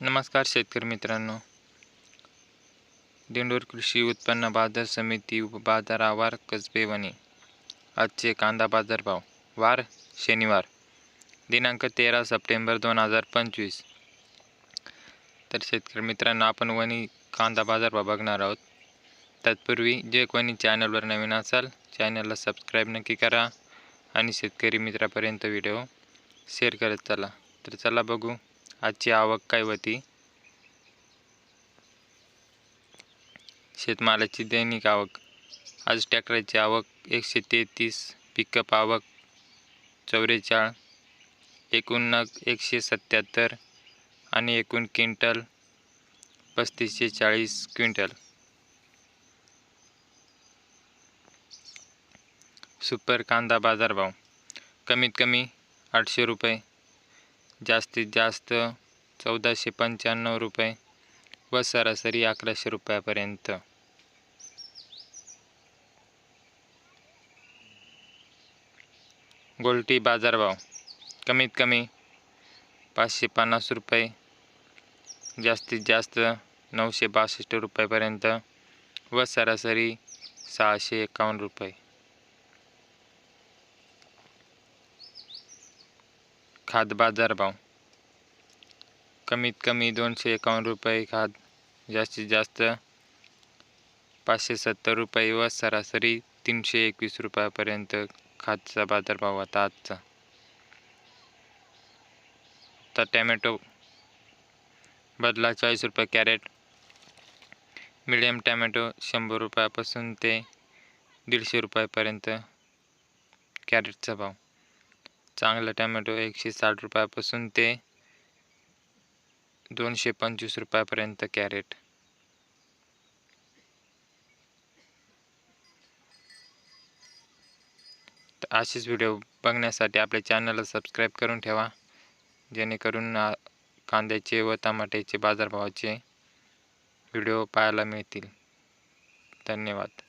नमस्कार शेतकरी मित्रांनो, दिंडोर कृषी उत्पन्न बाजार समिती बाजारावर कसबे वणी आजचे कांदा बाजार भाव वार शनिवार दिनांक 13 सप्टेंबर 2025। तर शेतकरी मित्रांनो, आपण वणी कांदा बाजार भाव बघणार आहोत। तत्पूर्वी जे कोणी चॅनलवर नवीन असाल चॅनलला सबस्क्राईब नक्की करा आणि शेतकरी मित्रापर्यंत व्हिडिओ शेअर करत चला। तर चला बघू आजची आवक काय होती। शेतमालाची दैनिक आवक आज ट्रॅक्टरची आवक 133, पिकअप आवक 44, एकूण नग 177 आणि एकूण क्विंटल 3540 क्विंटल। सुपर कांदा बाजारभाव कमीत कमी 800 रुपये, जास्तीत जास्त 1495 रुपये व सरासरी 1100 रुपयापर्यंत। गोल्टी बाजारभाव कमीत कमी 550 रुपये, जास्तीत जास्त 962 रुपयापर्यंत व सरासरी 651 रुपये। खाद बाजारभाव कमीत कमी 251 रुपये खाद, जास्तीत जास्त 570 रुपये व सरासरी 321 रुपयापर्यंत खादचा बाजारभाव होता आजचा। तर टॅमॅटो बदला 40 रुपये कॅरेट, मीडियम टॅमॅटो 100 रुपयापासून ते 150 रुपयापर्यंत कॅरेटचा भाव। चांगला टॅमॅटो 160 रुपयापासून ते 225 रुपयापर्यंत कॅरेट। तर असेच व्हिडिओ बघण्यासाठी आपल्या चॅनलला सबस्क्राईब करून ठेवा, जेणेकरून कांद्याचे व टमाट्याचे बाजारभावाचे व्हिडिओ पाहायला मिळतील। धन्यवाद।